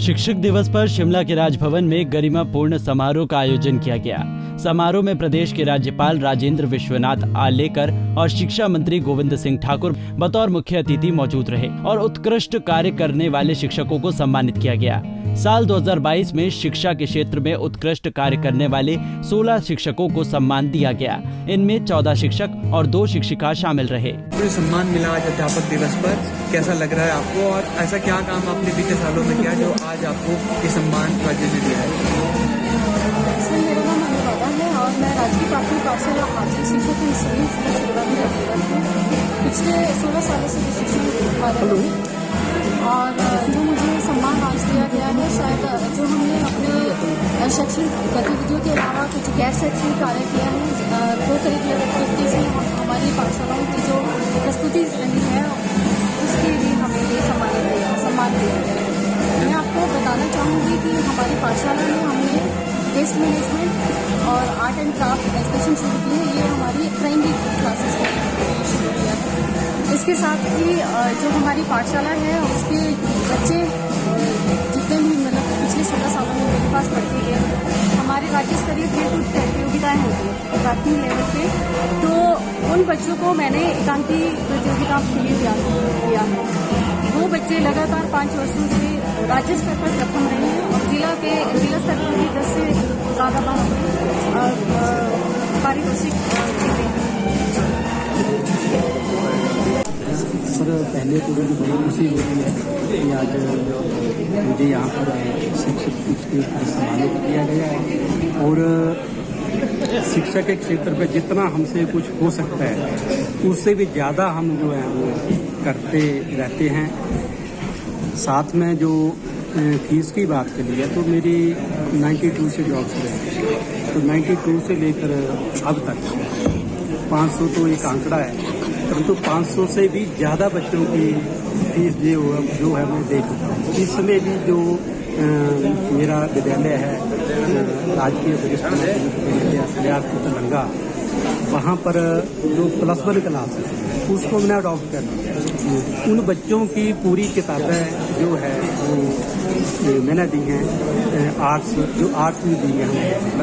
शिक्षक दिवस पर शिमला के राजभवन में गरिमापूर्ण समारोह का आयोजन किया गया। समारोह में प्रदेश के राज्यपाल राजेंद्र विश्वनाथ आलेकर और शिक्षा मंत्री गोविंद सिंह ठाकुर बतौर मुख्य अतिथि मौजूद रहे और उत्कृष्ट कार्य करने वाले शिक्षकों को सम्मानित किया गया। साल 2022 में शिक्षा के क्षेत्र में उत्कृष्ट कार्य करने वाले 16 शिक्षकों को सम्मान दिया गया। इनमें 14 शिक्षक और 2 शिक्षिका शामिल रहे। सम्मान मिला आज अध्यापक दिवस पर, कैसा लग रहा है आपको और ऐसा क्या काम आपने बीते सालों में किया जो आज आपको ये सम्मान राज्य ने दिया है? मेरा नाम अनुराधा है और मैं राजकीय प्राथमिक पाठशाला आर्थिक शिक्षक पिछले 16 सालों से शिक्षण और जो मुझे सम्मान आज दिया गया है, शायद जो हमने अपने शैक्षणिक गतिविधियों के अलावा कुछ गैर शैक्षणिक कार्य किया है, दो करिकुलर एक्टिविटीज में हमारी पाठशालाओं की जो प्रस्तुति रही है उसके लिए हमें ये सम्मान दिया गया है। मैं आपको बताना चाहूँगी कि हमारी पाठशाला में हमने वेस्ट मैनेजमेंट और आर्ट एंड क्राफ्ट एजुकेशन शुरू की है। ये हमारी प्राइमरी क्लासेस शुरू किया है। इसके साथ ही जो हमारी पाठशाला है उसके बच्चे जितने भी मतलब पिछले 16 सालों में मेरे पास पढ़ते हैं, हमारे राज्य स्तरीय खेल कूद प्रतियोगिताएं होती हैं प्राथमिक लेवल पे, तो उन बच्चों को मैंने एकांकी प्रतियोगिता के लिए तैयार किया है। वो बच्चे लगातार 5 वर्षों से राज्य स्तर पर प्रथम रहे हैं और जिला स्तर पर भी 10 से ज़्यादा बार पारितोषिक जीते हैं। सर, पहले तो मुझे बड़ी खुशी होती है कि आज मुझे यहाँ पर शिक्षक के सम्मानित किया गया है और शिक्षा के क्षेत्र पे जितना हमसे कुछ हो सकता है उससे भी ज़्यादा हम जो है वो करते रहते हैं। साथ में जो फीस की बात करी है तो मेरी 92 से जॉब शुरू है, तो 92 से लेकर अब तक 500 तो एक आंकड़ा है, परंतु 500 से भी ज़्यादा बच्चों की फीस जो है मैं दे चुका हूँ। इसमें भी जो मेरा विद्यालय है राजकीय वरिष्ठ विद्यालय तेलंगा, वहाँ पर जो +1 क्लास है उसको मैंने अडॉप्ट कर लिया। उन बच्चों की पूरी किताबें जो है वो मैंने दी हैं, आर्ट्स में दी हैं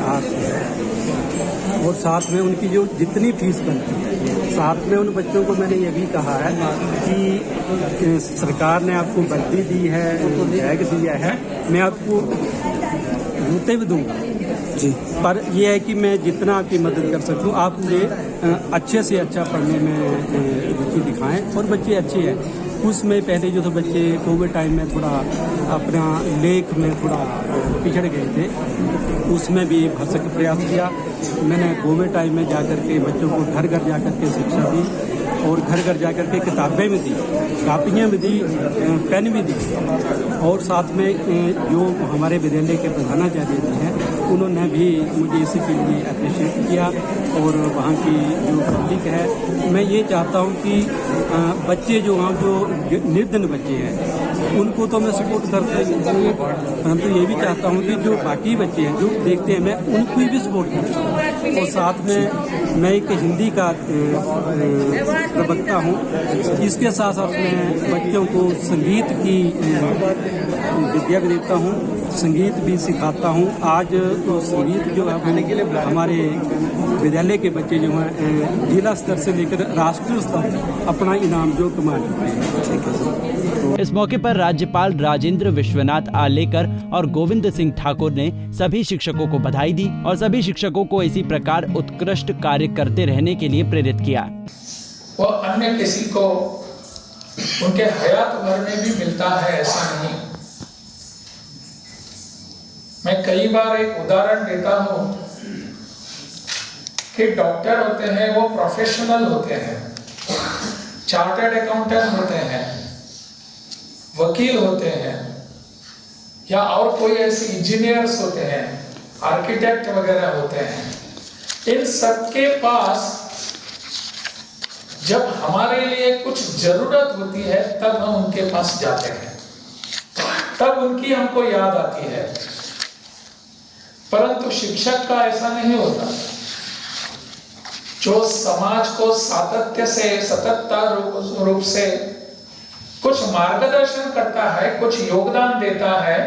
आर्ट्स, और साथ में उनकी जो जितनी फीस बनती है, साथ में उन बच्चों को मैंने ये भी कहा है कि सरकार ने आपको वर्दी दी है, बैग दिया है, मैं आपको जूते भी दूंगा जी, पर यह है कि मैं जितना आपकी मदद कर सकूं आप मुझे अच्छे से अच्छा पढ़ने में रुचि दिखाएं। और बच्चे अच्छे हैं। उसमें पहले जो थे बच्चे कोविड टाइम में थोड़ा अपना लेख में थोड़ा पिछड़ गए थे, उसमें भी भरसक प्रयास किया। मैंने कोविड टाइम में जाकर के बच्चों को घर घर जाकर के शिक्षा दी और घर घर जाकर के किताबें भी दी, कापियाँ भी दी, पेन भी दी, और साथ में जो हमारे विद्यालय के प्रधानाचार्य जी हैं उन्होंने भी मुझे इसी के लिए अप्रिशिएट किया। और वहाँ की जो पब्लिक है, मैं ये चाहता हूँ कि बच्चे जो निर्धन बच्चे हैं उनको तो मैं सपोर्ट करता ही, परंतु ये भी चाहता हूँ कि जो बाकी बच्चे हैं जो देखते हैं मैं उनको भी सपोर्ट करता हूँ। और साथ में मैं एक हिंदी का प्रवक्ता हूँ, इसके साथ साथ मैं बच्चों को संगीत की विद्या भी देता हूँ, संगीत भी सिखाता हूँ। आज तो संगीत जो है हमारे विद्यालय के बच्चे जो हैं जिला स्तर से लेकर राष्ट्रीय स्तर अपना इनाम जो कमा चुके हैं। इस मौके पर राज्यपाल राजेंद्र विश्वनाथ आलेकर और गोविंद सिंह ठाकुर ने सभी शिक्षकों को बधाई दी और सभी शिक्षकों को इसी प्रकार उत्कृष्ट कार्य करते रहने के लिए प्रेरित किया। वो अन्य किसी को उनके हयात भर में भी मिलता है ऐसा नहीं। मैं कई बार एक उदाहरण देता हूँ कि डॉक्टर होते हैं वो प्रोफेशनल होते हैं, चार्टर्ड अकाउंटेंट होते हैं, वकील होते हैं, या और कोई ऐसे इंजीनियर्स होते हैं, आर्किटेक्ट वगैरह होते हैं। इन सबके पास जब हमारे लिए कुछ जरूरत होती है तब हम उनके पास जाते हैं, तब उनकी हमको याद आती है। परंतु शिक्षक का ऐसा नहीं होता। जो समाज को सातत्य से सततता रूप से कुछ मार्गदर्शन करता है, कुछ योगदान देता है,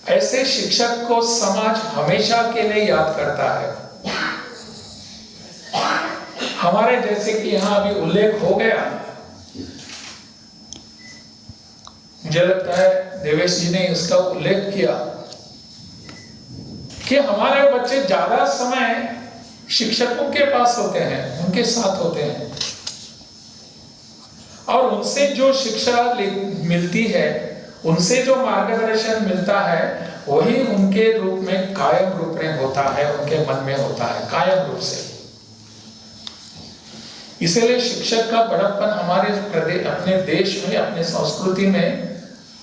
ऐसे शिक्षक को समाज हमेशा के लिए याद करता है। हमारे जैसे कि यहाँ अभी उल्लेख हो गया, मुझे लगता है देवेश जी ने इसका उल्लेख किया कि हमारे बच्चे ज्यादा समय शिक्षकों के पास होते हैं, उनके साथ होते हैं, और उनसे जो शिक्षा मिलती है, उनसे जो मार्गदर्शन मिलता है, वही उनके रूप में कायम रूप में होता है, उनके मन में होता है कायम रूप से। इसलिए शिक्षक का बड़प्पन हमारे प्रदेश, अपने देश में, अपने संस्कृति में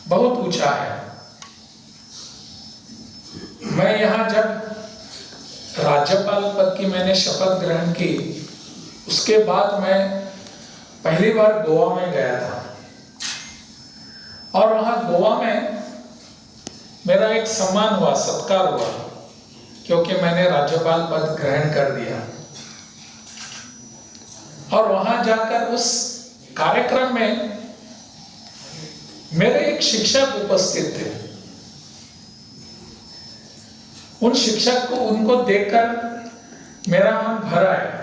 बहुत ऊंचा है। मैं यहाँ जब राज्यपाल पद की मैंने शपथ ग्रहण की, उसके बाद मैं पहली बार गोवा में गया था, और वहां गोवा में मेरा एक सम्मान हुआ, सत्कार हुआ, क्योंकि मैंने राज्यपाल पद ग्रहण कर दिया। और वहां जाकर उस कार्यक्रम में मेरे एक शिक्षक उपस्थित थे। उन शिक्षक को, उनको देखकर मेरा मन भर आया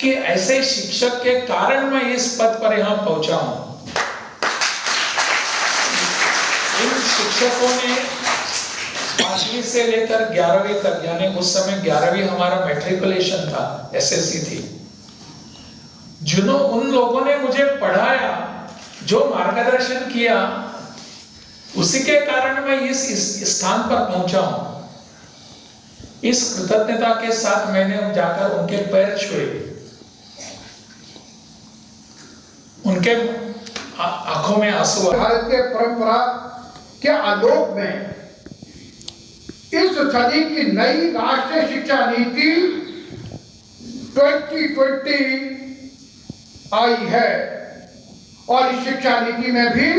कि ऐसे शिक्षक के कारण मैं इस पद पर यहां पहुंचा हूं। इन शिक्षकों ने 5वीं से लेकर 11वीं तक, यानी उस समय 11वीं हमारा मैट्रिकुलेशन था, एसएससी थी, उन लोगों ने मुझे पढ़ाया, जो मार्गदर्शन किया, उसी के कारण मैं इस स्थान पर पहुंचा हूं। इस कृतज्ञता के साथ मैंने जाकर उनके पैर छुए, उनके आंखों में आंसू आए। भारत के परंपरा के आलोक में इस सदी की नई राष्ट्रीय शिक्षा नीति 2020 आई है, और इस शिक्षा नीति में भी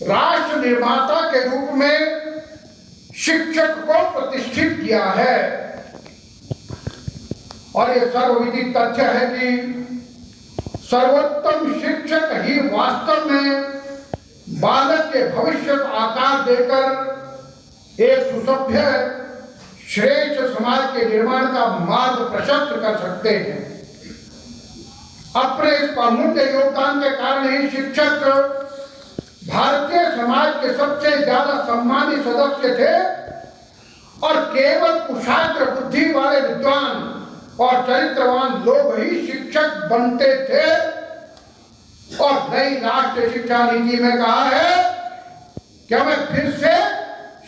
राष्ट्र निर्माता के रूप में शिक्षक को प्रतिष्ठित किया है। और ये सर्वविदित तथ्य है कि सर्वोत्तम शिक्षक ही वास्तव में बालक के भविष्य को आकार देकर एक सुसभ्य श्रेष्ठ समाज के निर्माण का मार्ग प्रशस्त कर सकते हैं। अपने इस अमूल्य योगदान के कारण ही शिक्षक भारतीय समाज के सबसे ज्यादा सम्मानित सदस्य थे, और केवल कुशाग्र बुद्धि वाले विद्वान और चरित्रवान लोग ही शिक्षक बनते थे। और नई राष्ट्रीय शिक्षा नीति में कहा है कि हमें फिर से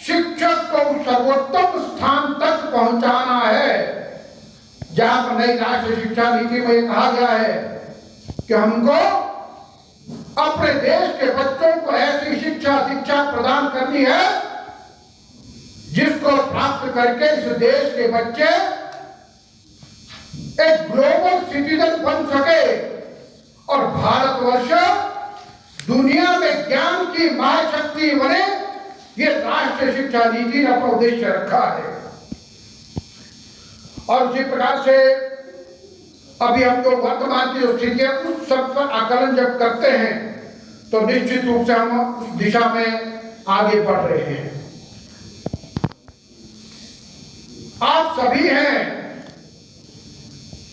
शिक्षक को सर्वोत्तम स्थान तक पहुंचाना है, जहां पर नई राष्ट्रीय शिक्षा नीति में कहा गया है कि हमको अपने देश के बच्चों को ऐसी शिक्षा प्रदान करनी है जिसको प्राप्त करके इस देश के बच्चे एक ग्लोबल सिटीजन बन सके, और भारतवर्ष दुनिया में ज्ञान की महाशक्ति बने। ये राष्ट्रीय शिक्षा नीति ने अपना उद्देश्य रखा है। और उसी प्रकार से अभी हम जो वर्तमान की जो स्थिति है, उस सब का आकलन जब करते हैं तो निश्चित रूप से हम उस दिशा में आगे बढ़ रहे हैं। आप सभी हैं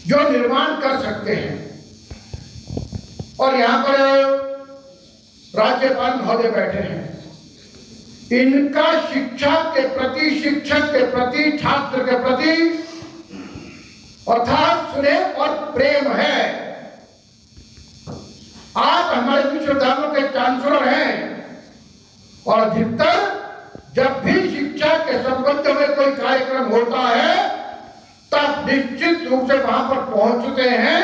जो निर्माण कर सकते हैं, और यहां पर राज्यपाल महोदय बैठे हैं। इनका शिक्षा के प्रति, शिक्षक के प्रति, छात्र के प्रति अर्थात स्नेह और प्रेम है। आप हमारे विश्वविद्यालयों के चांसलर हैं, और अधिकतर जब भी शिक्षा के संबंध में कोई कार्यक्रम होता है तब निश्चित रूप से वहां पर पहुंचते हैं,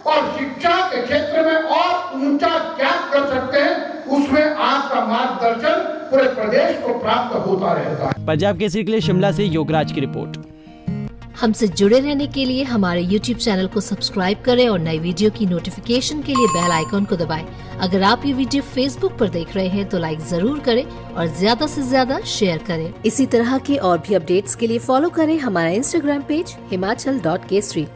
और शिक्षा के क्षेत्र में और ऊंचा क्या कर सकते हैं उसमें आपका मार्गदर्शन पूरे प्रदेश को प्राप्त होता रहता है। पंजाब केसरी के लिए शिमला से योगराज की रिपोर्ट। हमसे जुड़े रहने के लिए हमारे YouTube चैनल को सब्सक्राइब करें और नई वीडियो की नोटिफिकेशन के लिए बेल आइकॉन को दबाएं। अगर आप ये वीडियो Facebook पर देख रहे हैं तो लाइक जरूर करें और ज्यादा से ज्यादा शेयर करें। इसी तरह के और भी अपडेट्स के लिए फॉलो करें हमारा Instagram पेज himachal.kesri।